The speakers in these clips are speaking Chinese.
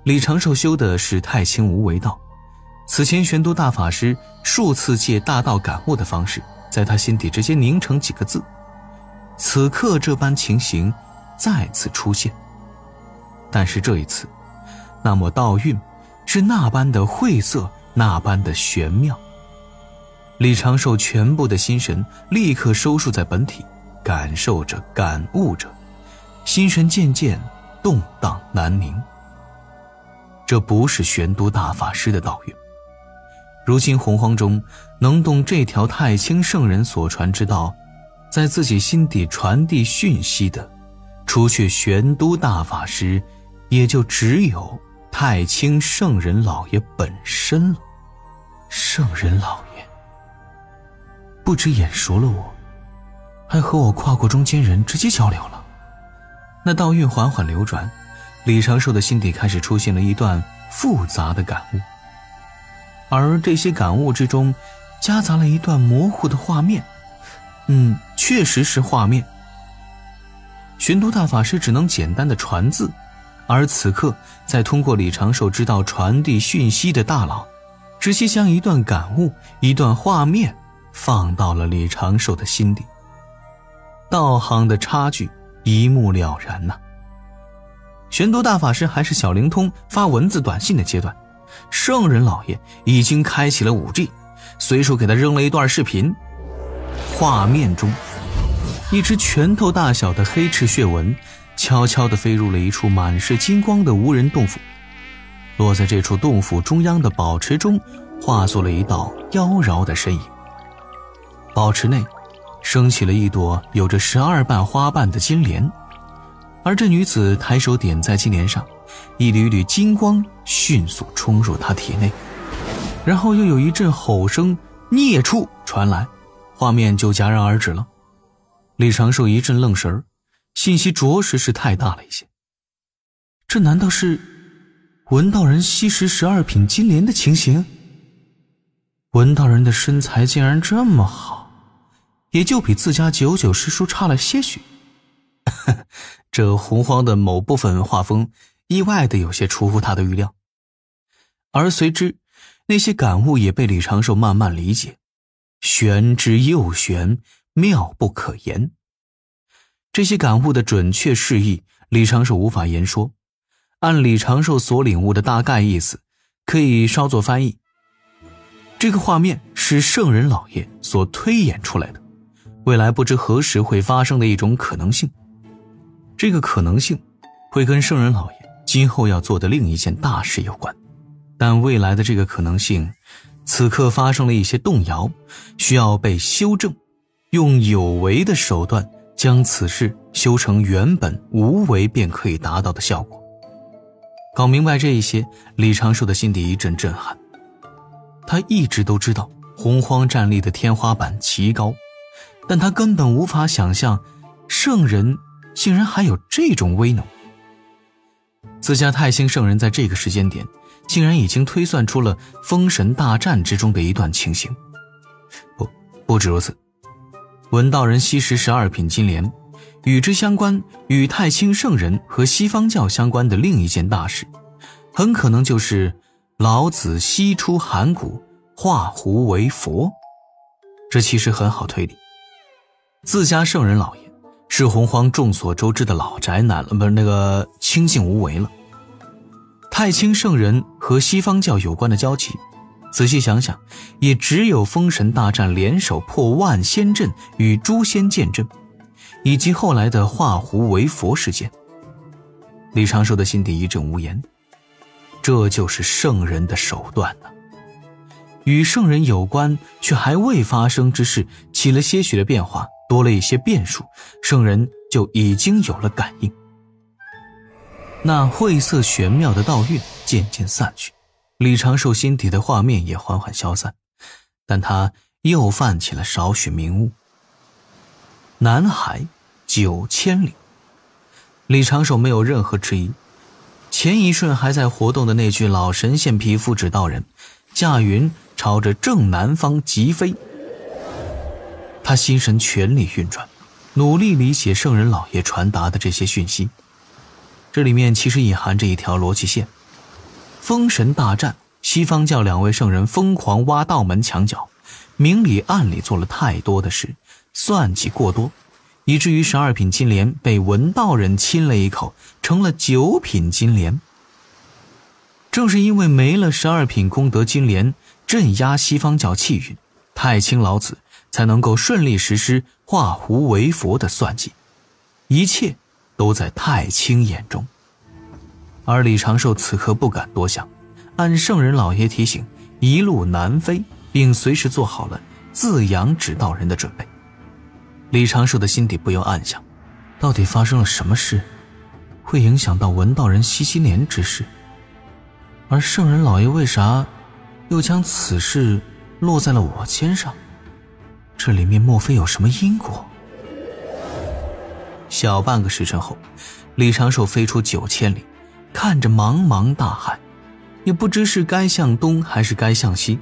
李长寿修的是太清无为道，此前玄都大法师数次借大道感悟的方式，在他心底直接凝成几个字。此刻这般情形再次出现，但是这一次，那抹道韵是那般的晦涩，那般的玄妙。李长寿全部的心神立刻收束在本体，感受着，感悟着，心神渐渐动荡难宁。这不是玄都大法师的道韵，如今洪荒中能动这条太清圣人所传之道，在自己心底传递讯息的，除却玄都大法师，也就只有太清圣人老爷本身了。圣人老爷不止眼熟了我，还和我跨过中间人直接交流了。那道韵缓缓流转，李长寿的心底开始出现了一段复杂的感悟，而这些感悟之中夹杂了一段模糊的画面。确实是画面。玄都大法师只能简单的传字，而此刻在通过李长寿知道传递讯息的大佬，直接将一段感悟，一段画面放到了李长寿的心底。道行的差距一目了然呐。玄都大法师还是小灵通发文字短信的阶段，圣人老爷已经开启了 5G， 随手给他扔了一段视频。画面中，一只拳头大小的黑赤血纹悄悄地飞入了一处满是金光的无人洞府，落在这处洞府中央的宝池中，化作了一道妖娆的身影。宝池内升起了一朵有着12瓣花瓣的金莲，而这女子抬手点在金莲上，一缕缕金光迅速冲入她体内，然后又有一阵吼声孽畜传来，画面就戛然而止了。李长寿一阵愣神，信息着实是太大了一些。这难道是文道人吸食12品金莲的情形？文道人的身材竟然这么好，也就比自家99师叔差了些许。这洪荒的某部分画风意外的有些出乎他的预料，而随之那些感悟也被李长寿慢慢理解，玄之又玄，妙不可言。这些感悟的准确释义，李长寿无法言说，按李长寿所领悟的大概意思，可以稍作翻译。这个画面是圣人老爷所推演出来的，未来不知何时会发生的一种可能性。这个可能性会跟圣人老爷今后要做的另一件大事有关，但未来的这个可能性此刻发生了一些动摇，需要被修正，用有为的手段将此事修成原本无为便可以达到的效果。搞明白这一些，李长寿的心底一阵震撼。他一直都知道洪荒战力的天花板极高，但他根本无法想象圣人竟然还有这种威能。自家太清圣人在这个时间点竟然已经推算出了封神大战之中的一段情形。不止如此，文道人吸食12品金莲，与之相关，与太清圣人和西方教相关的另一件大事，很可能就是老子西出函谷，化胡为佛。这其实很好推理，自家圣人老爷是洪荒众所周知的老宅男了，不是那个清净无为了。太清圣人和西方教有关的交集，仔细想想，也只有封神大战联手破万仙阵与诛仙剑阵，以及后来的化胡为佛事件。李长寿的心底一阵无言，这就是圣人的手段呢。与圣人有关却还未发生之事起了些许的变化，多了一些变数，圣人就已经有了感应。那晦涩玄妙的道韵渐渐散去，李长寿心底的画面也缓缓消散，但他又泛起了少许明悟。南海9000里，李长寿没有任何迟疑，前一瞬还在活动的那具老神仙皮肤指道人驾云朝着正南方疾飞。他心神全力运转，努力理解圣人老爷传达的这些讯息。这里面其实隐含着一条逻辑线，封神大战，西方教2位圣人疯狂挖道门墙角，明里暗里做了太多的事，算计过多，以至于12品金莲被文道人亲了一口，成了9品金莲。正是因为没了12品功德金莲镇压西方教气运，太清老子才能够顺利实施化胡为佛的算计，一切都在太清眼中。而李长寿此刻不敢多想，按圣人老爷提醒，一路南飞，并随时做好了自扬指道人的准备。李长寿的心底不由暗想，到底发生了什么事，会影响到文道人西西莲之事？而圣人老爷为啥又将此事落在了我肩上？这里面莫非有什么因果？小半个时辰后，李长寿飞出9千里，看着茫茫大海，也不知是该向东还是该向西，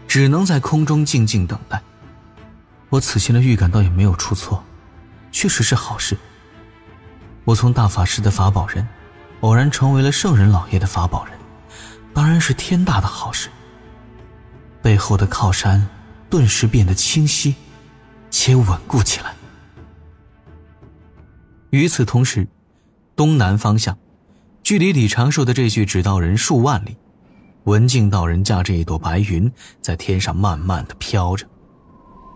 只能在空中静静等待。我此前的预感倒也没有出错，确实是好事。我从大法师的法宝人偶然成为了圣人老爷的法宝人，当然是天大的好事。背后的靠山顿时变得清晰且稳固起来。与此同时，东南方向，距离李长寿的这具指道人数万里，文静道人驾着一朵白云在天上慢慢地飘着。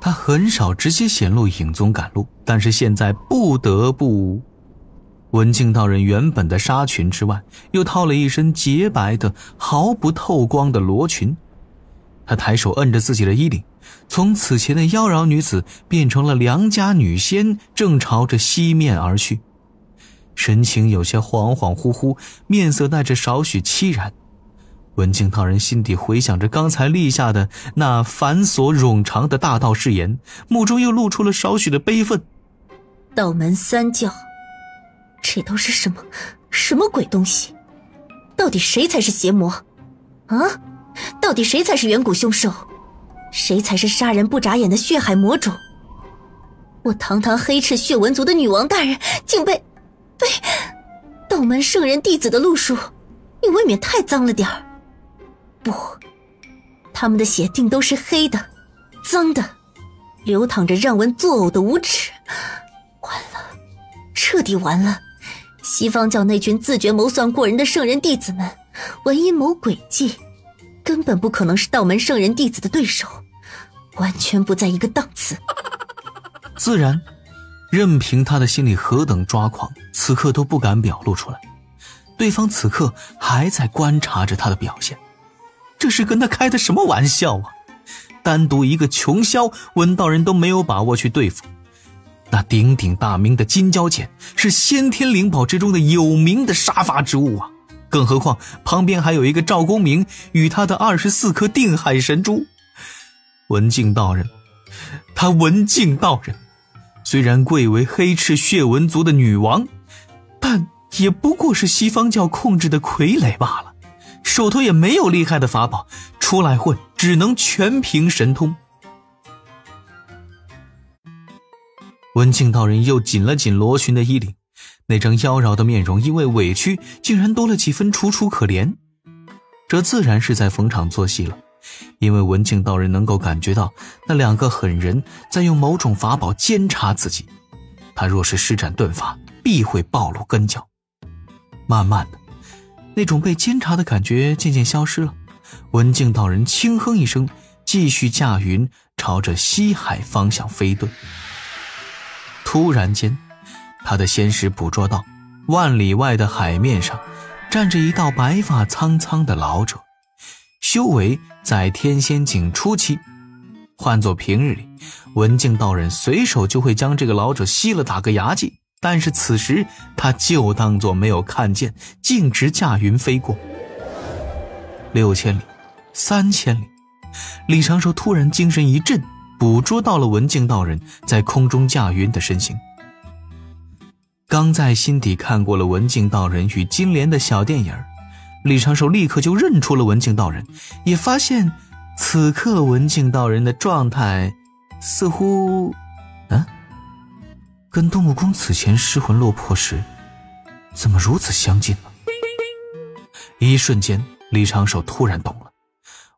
他很少直接显露影踪赶路，但是现在不得不。文静道人原本的纱裙之外，又套了一身洁白的毫不透光的罗裙。他抬手摁着自己的衣领，从此前的妖娆女子变成了良家女仙，正朝着西面而去，神情有些恍恍惚惚，面色带着少许凄然。文静道人心底回想着刚才立下的那繁琐冗长的大道誓言，目中又露出了少许的悲愤。道门3教，这都是什么鬼东西？到底谁才是邪魔啊？到底谁才是远古凶兽？谁才是杀人不眨眼的血海魔种？我堂堂黑赤血纹族的女王大人，竟被道门圣人弟子的路数，你未免太脏了点儿。不，他们的血定都是黑的、脏的，流淌着让人作呕的无耻。完了，彻底完了！西方教那群自觉谋算过人的圣人弟子们，玩阴谋诡计，根本不可能是道门圣人弟子的对手，完全不在一个档次。自然，任凭他的心里何等抓狂，此刻都不敢表露出来。对方此刻还在观察着他的表现，这是跟他开的什么玩笑啊？单独一个穷枭，文道人都没有把握去对付。那鼎鼎大名的金蛟剪是先天灵宝之中的有名的杀伐之物啊，更何况旁边还有一个赵公明与他的24颗定海神珠。文静道人，他文静道人虽然贵为黑赤血纹族的女王，但也不过是西方教控制的傀儡罢了，手头也没有厉害的法宝，出来混只能全凭神通。文静道人又紧了紧罗裙的衣领，那张妖娆的面容因为委屈竟然多了几分楚楚可怜。这自然是在逢场作戏了，因为文静道人能够感觉到那2个狠人在用某种法宝监察自己，他若是施展遁法，必会暴露根脚。慢慢的，那种被监察的感觉渐渐消失了，文静道人轻哼一声，继续驾云朝着西海方向飞遁。突然间，他的仙识捕捉到万里外的海面上站着一道白发苍苍的老者，修为在天仙境初期。换作平日里，文静道人随手就会将这个老者吸了打个牙祭，但是此时他就当作没有看见，径直驾云飞过。6千里，3千里，李长寿突然精神一振，捕捉到了文静道人在空中驾云的身形。刚在心底看过了文静道人与金莲的小电影，李长寿立刻就认出了文静道人，也发现此刻文静道人的状态似乎跟东木公此前失魂落魄时怎么如此相近呢？一瞬间，李长寿突然懂了，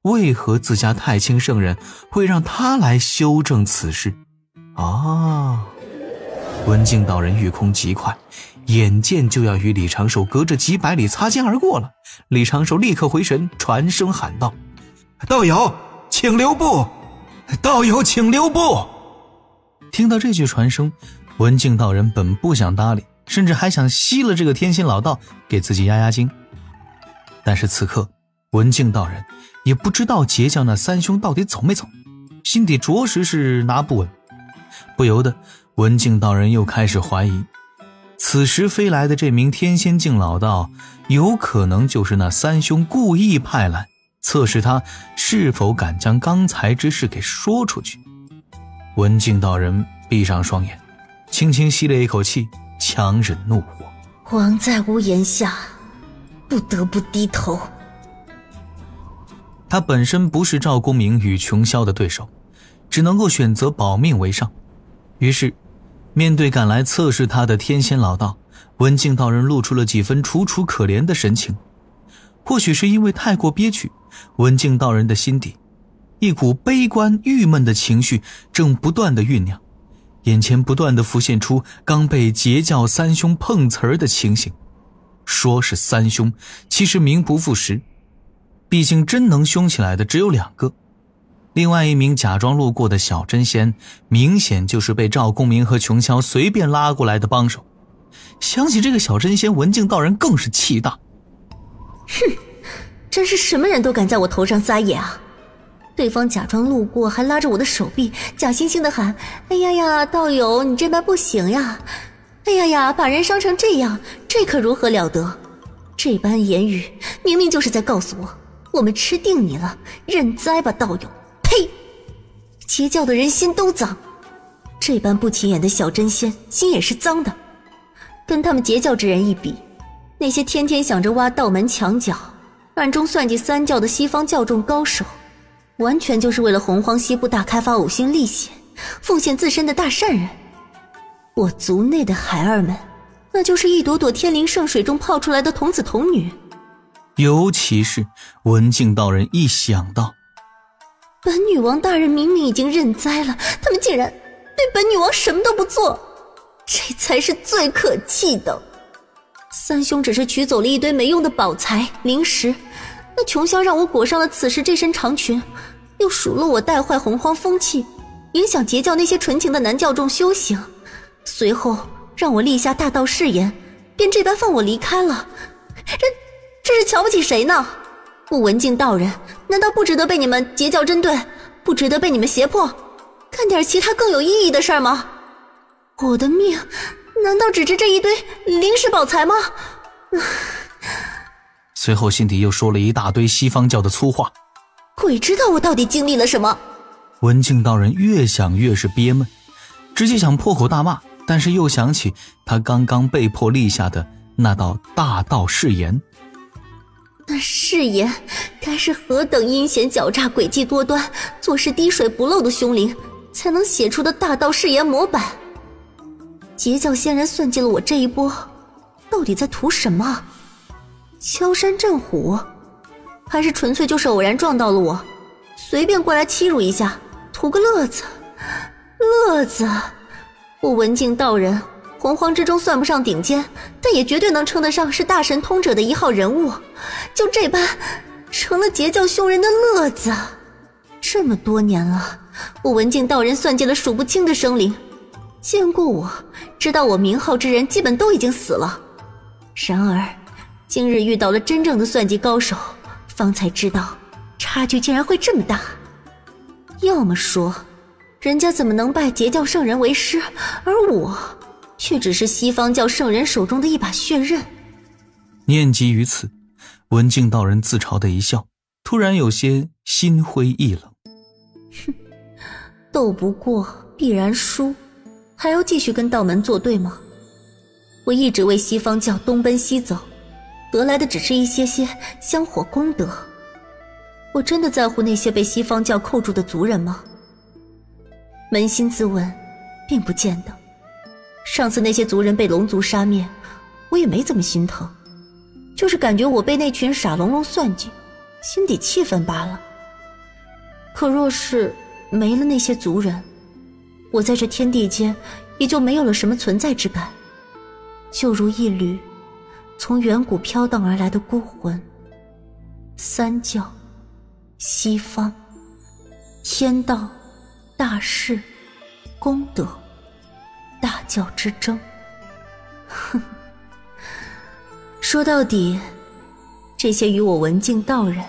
为何自家太清圣人会让他来修正此事啊？文静道人御空极快，眼见就要与李长寿隔着几百里擦肩而过了。李长寿立刻回神，传声喊道：道友请留步，道友请留步。听到这句传声，文静道人本不想搭理，甚至还想吸了这个天心老道给自己压压惊。但是此刻文静道人也不知道截教那三兄到底走没走，心底着实是拿不稳。不由得文静道人又开始怀疑，此时飞来的这名天仙境老道有可能就是那三兄故意派来测试他是否敢将刚才之事给说出去。文静道人闭上双眼，轻轻吸了一口气，强忍怒火。王在屋檐下，不得不低头。他本身不是赵公明与琼霄的对手，只能够选择保命为上。于是面对赶来测试他的天仙老道，文静道人露出了几分楚楚可怜的神情。或许是因为太过憋屈，文静道人的心底一股悲观郁闷的情绪正不断的酝酿，眼前不断的浮现出刚被截教三兄碰瓷儿的情形。说是三兄，其实名不副实，毕竟真能凶起来的只有两个。另外一名假装路过的小真仙，明显就是被赵公明和琼霄随便拉过来的帮手。想起这个小真仙，文静道人更是气大。哼，真是什么人都敢在我头上撒野啊！对方假装路过，还拉着我的手臂，假惺惺地喊：哎呀呀，道友你这般不行呀！哎呀呀，把人伤成这样，这可如何了得？这般言语明明就是在告诉我，我们吃定你了，认栽吧道友！呸！截教的人心都脏，这般不起眼的小真仙心也是脏的。跟他们截教之人一比，那些天天想着挖道门墙角，暗中算计三教的西方教众高手，完全就是为了洪荒西部大开发呕心沥血，奉献自身的大善人。我族内的孩儿们，那就是一朵朵天灵圣水中泡出来的童子童女。尤其是文静道人一想到本女王大人明明已经认栽了，他们竟然对本女王什么都不做，这才是最可气的。三兄只是取走了一堆没用的宝材灵石，那琼霄让我裹上了此时这身长裙，又数落我带坏洪荒风气，影响截教那些纯情的男教众修行，随后让我立下大道誓言，便这般放我离开了。这是瞧不起谁呢？我文静道人难道不值得被你们截教针对，不值得被你们胁迫，干点其他更有意义的事儿吗？我的命难道只值这一堆灵石宝材吗？随后心底又说了一大堆西方教的粗话。鬼知道我到底经历了什么。文静道人越想越是憋闷，直接想破口大骂，但是又想起他刚刚被迫立下的那道大道誓言。那誓言该是何等阴险狡诈诡计多端，做事滴水不漏的凶灵才能写出的大道誓言模板。截教仙人算计了我这一波，到底在图什么？敲山震虎？还是纯粹就是偶然撞到了我，随便过来欺辱一下，图个乐子？乐子？我文静道人洪荒之中算不上顶尖，但也绝对能称得上是大神通者的一号人物，就这般成了截教凶人的乐子。这么多年了，我文静道人算计了数不清的生灵，见过我知道我名号之人基本都已经死了，然而今日遇到了真正的算计高手，方才知道差距竟然会这么大。要么说人家怎么能拜截教圣人为师，而我却只是西方教圣人手中的一把血刃。念及于此，文静道人自嘲的一笑，突然有些心灰意冷。哼，斗不过必然输，还要继续跟道门作对吗？我一直为西方教东奔西走，得来的只是一些香火功德。我真的在乎那些被西方教扣住的族人吗？扪心自问，并不见得。上次那些族人被龙族杀灭，我也没怎么心疼，就是感觉我被那群傻龙龙算计，心底气愤罢了。可若是没了那些族人，我在这天地间也就没有了什么存在之感，就如一缕从远古飘荡而来的孤魂。三教、西方、天道、大势、功德、大教之争，哼，说到底，这些与我文静道人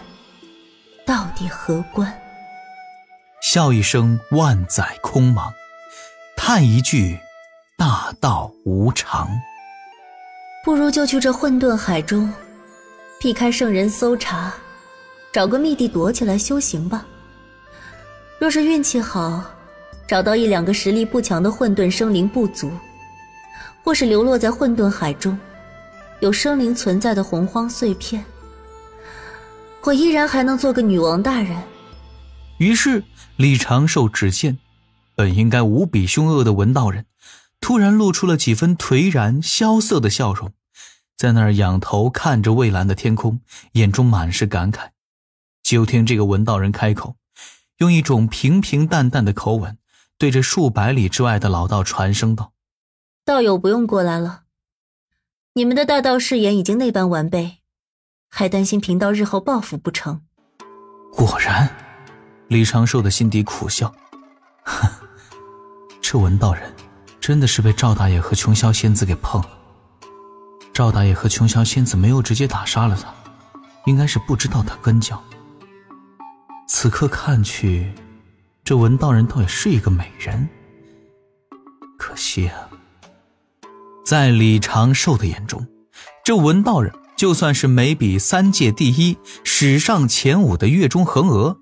到底何关？笑一声万载空茫，叹一句大道无常。不如就去这混沌海中，避开圣人搜查，找个密地躲起来修行吧。若是运气好，找到1-2个实力不强的混沌生灵部族，或是流落在混沌海中有生灵存在的洪荒碎片，我依然还能做个女王大人。于是李长寿只见本应该无比凶恶的文道人突然露出了几分颓然萧瑟的笑容，在那儿仰头看着蔚蓝的天空，眼中满是感慨。就听这个文道人开口，用一种平平淡淡的口吻对着数百里之外的老道传声道：道友不用过来了，你们的大道誓言已经那般完备，还担心贫道日后报复不成？果然，李长寿的心底苦笑，哼，这文道人真的是被赵大爷和琼霄仙子给碰了。赵大爷和琼霄仙子没有直接打杀了他，应该是不知道他根教。此刻看去，这文道人倒也是一个美人，可惜啊，在李长寿的眼中，这文道人就算是美比3界第一、史上前5的月中横娥，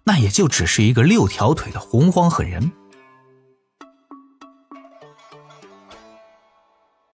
那也就只是一个6条腿的洪荒狠人。